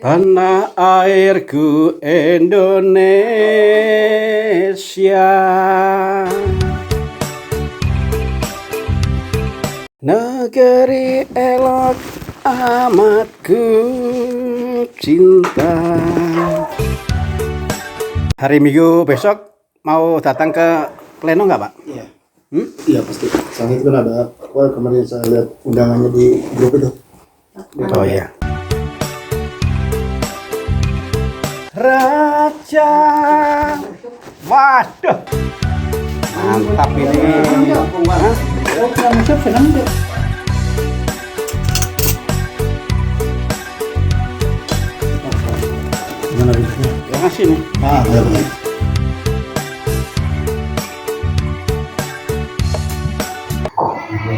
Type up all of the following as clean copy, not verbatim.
Tanah airku Indonesia, negeri elok amat ku cinta. Hari Minggu besok mau datang ke Pleno nggak, Pak? Iya. Iya pasti. Soalnya itu kan ada kemarin saya lihat undangannya di grup itu. Oh iya. Raja, waduh, mantap ini. Hah? Gimana ribetnya? Yang ngasih nih. Ada baik.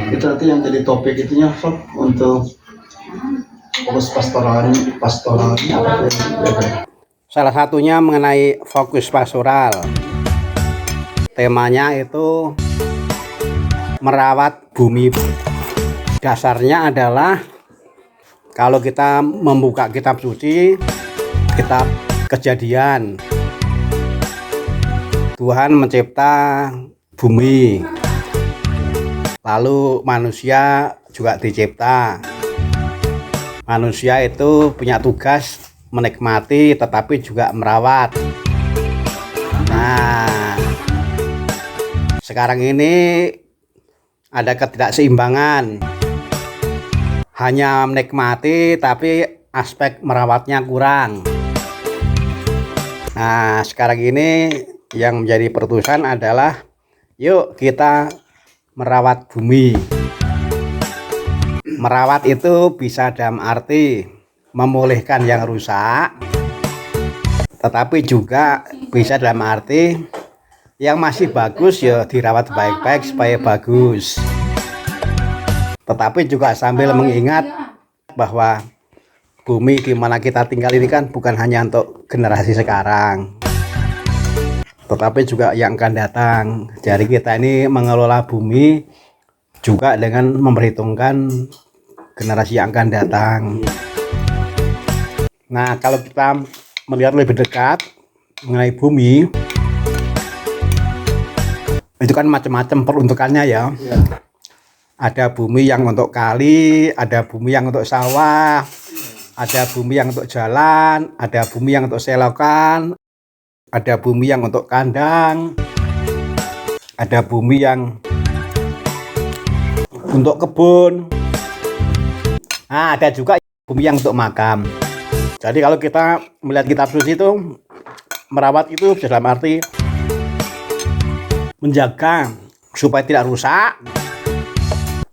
Itu nanti yang jadi topik itunya Sob, untuk fokus pastoralnya apa ya? Salah satunya mengenai fokus pastoral. Temanya itu merawat bumi. Dasarnya adalah kalau kita membuka kitab suci, kitab Kejadian, Tuhan mencipta bumi, lalu manusia juga dicipta. Manusia itu punya tugas menikmati tetapi juga merawat. Nah, sekarang ini ada ketidakseimbangan. Hanya menikmati tapi aspek merawatnya kurang. Nah, sekarang ini yang menjadi pertusan adalah yuk kita merawat bumi. Merawat itu bisa dalam arti memulihkan yang rusak, tetapi juga bisa dalam arti yang masih bagus ya dirawat baik-baik supaya bagus. Tetapi juga sambil mengingat bahwa bumi di mana kita tinggal ini kan bukan hanya untuk generasi sekarang, tetapi juga yang akan datang. Jadi kita ini mengelola bumi juga dengan memperhitungkan generasi yang akan datang. Nah, kalau kita melihat lebih dekat mengenai bumi, itu kan macam-macam peruntukannya ya. Ya. Ada bumi yang untuk kali, ada bumi yang untuk sawah, ada bumi yang untuk jalan, ada bumi yang untuk selokan, ada bumi yang untuk kandang, ada bumi yang untuk kebun. Nah, ada juga bumi yang untuk makam. Jadi kalau kita melihat kitab suci itu, merawat itu dalam arti menjaga supaya tidak rusak,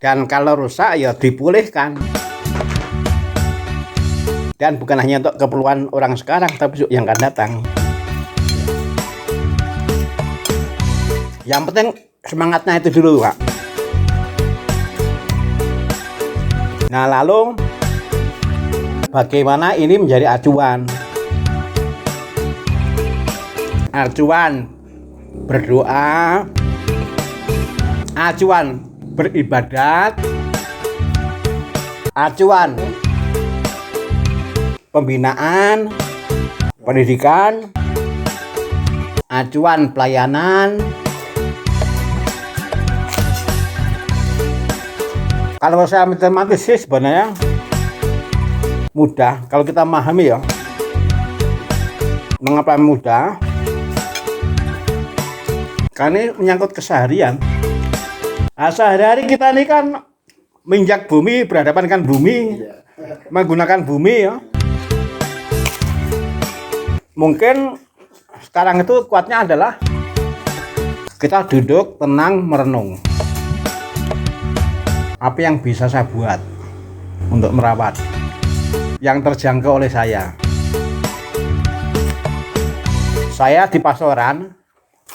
dan kalau rusak ya dipulihkan. Dan bukan hanya untuk keperluan orang sekarang, tapi juga yang akan datang. Yang penting semangatnya itu dulu, Pak. Nah, lalu bagaimana ini menjadi acuan? Acuan berdoa, acuan beribadat, acuan pembinaan, pendidikan, acuan pelayanan. Kalau saya matematis sih sebenarnya mudah kalau kita memahami ya. Mengapa mudah? Karena ini menyangkut keseharian. Nah, sehari-hari kita ini kan menginjak bumi, berhadapan dengan bumi, menggunakan bumi ya. Mungkin sekarang itu kuatnya adalah kita duduk tenang merenung. Apa yang bisa saya buat untuk merawat yang terjangkau oleh saya? Saya di pastoran,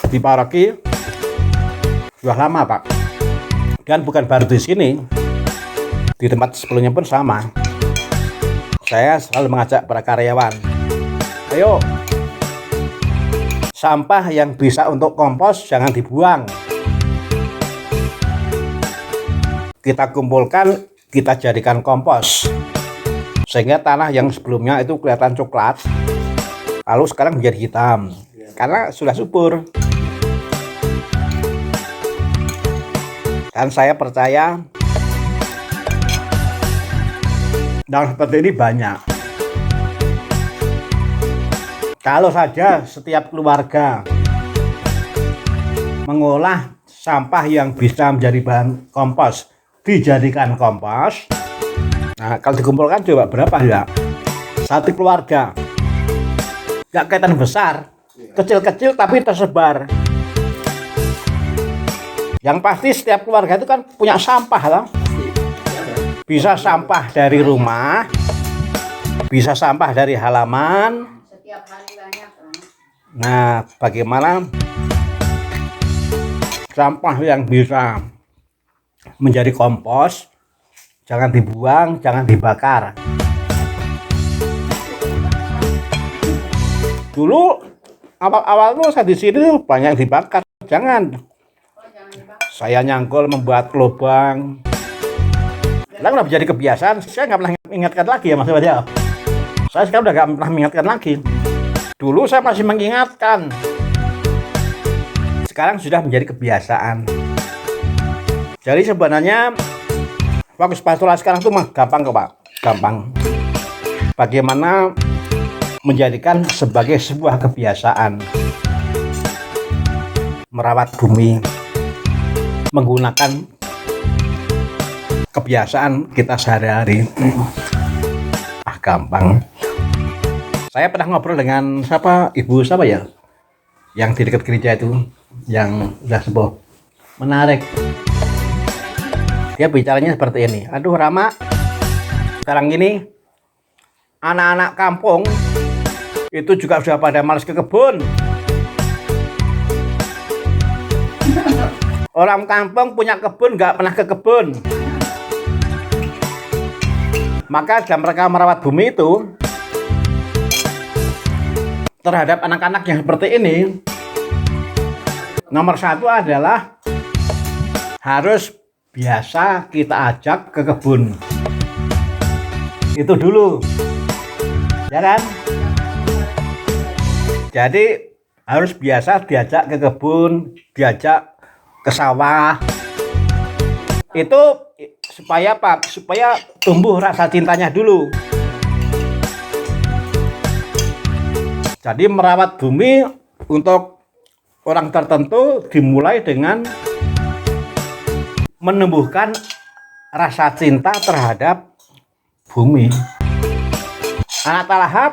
di paroki sudah lama, Pak. Dan bukan baru di sini, di tempat sebelumnya pun sama. Saya selalu mengajak para karyawan, ayo, sampah yang bisa untuk kompos jangan dibuang. Kita kumpulkan, kita jadikan kompos. sehingga tanah yang sebelumnya itu kelihatan coklat lalu sekarang menjadi hitam karena sudah subur. Dan saya percaya yang seperti ini banyak. Kalau saja setiap keluarga mengolah sampah yang bisa menjadi bahan kompos dijadikan kompos, nah kalau dikumpulkan coba berapa ya? Satu keluarga, nggak kelihatan besar, kecil-kecil tapi tersebar. Yang pasti setiap keluarga itu kan punya sampah lah. Bisa sampah dari rumah, bisa sampah dari halaman. Nah, bagaimana sampah yang bisa menjadi kompos, jangan dibuang, jangan dibakar. Dulu awal-awal tuh saya di sini tuh banyak dibakar, jangan. Saya nyangkul membuat lubang. Sekarang udah menjadi kebiasaan, saya nggak pernah mengingatkan lagi ya Mas Wadia. Saya sekarang udah nggak pernah mengingatkan lagi. Dulu saya masih mengingatkan. Sekarang sudah menjadi kebiasaan. Jadi sebenarnya fokus pastoral sekarang tuh mah gampang kok Pak, gampang. Bagaimana menjadikan sebagai sebuah kebiasaan merawat bumi menggunakan kebiasaan kita sehari-hari. Gampang. Saya pernah ngobrol dengan ibu siapa ya yang di dekat gereja itu yang udah sepuh, menarik. Dia bicaranya seperti ini, aduh Rama, sekarang ini anak-anak kampung itu juga sudah pada malas ke kebun. Orang kampung punya kebun nggak pernah ke kebun. Maka dalam mereka merawat bumi itu terhadap anak-anak yang seperti ini, nomor satu adalah harus biasa kita ajak ke kebun. Itu dulu, ya kan? Jadi harus biasa diajak ke kebun, diajak ke sawah. Itu supaya apa? Supaya tumbuh rasa cintanya dulu. Jadi merawat bumi untuk orang tertentu dimulai dengan menumbuhkan rasa cinta terhadap bumi. Anak Talahap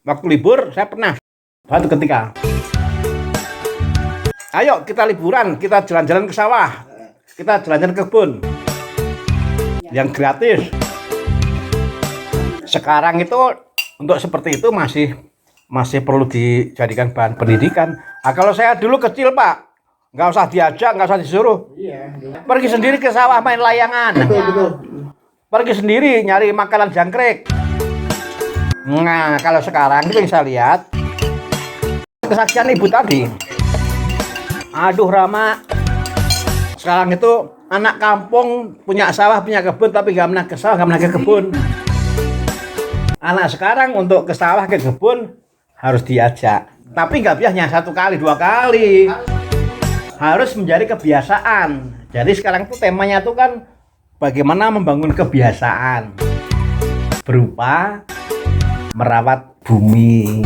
waktu libur saya pernah suatu ketika, ayo kita liburan, kita jalan-jalan ke sawah, kita jalan-jalan ke kebun yang gratis. Sekarang itu untuk seperti itu masih perlu dijadikan bahan pendidikan. Nah, kalau saya dulu kecil Pak, nggak usah diajak, nggak usah disuruh. Pergi sendiri ke sawah main layangan. Pergi sendiri nyari makanan jangkrik. Nah, kalau sekarang itu yang saya lihat kesaksian ibu tadi. Aduh Rama, sekarang itu anak kampung punya sawah, punya kebun, tapi gak pernah ke sawah, gak pernah ke kebun. Anak sekarang untuk ke sawah, ke kebun harus diajak. Tapi gak biasanya 1 kali, 2 kali. Harus menjadi kebiasaan. Jadi sekarang tuh temanya tuh kan bagaimana membangun kebiasaan berupa merawat bumi.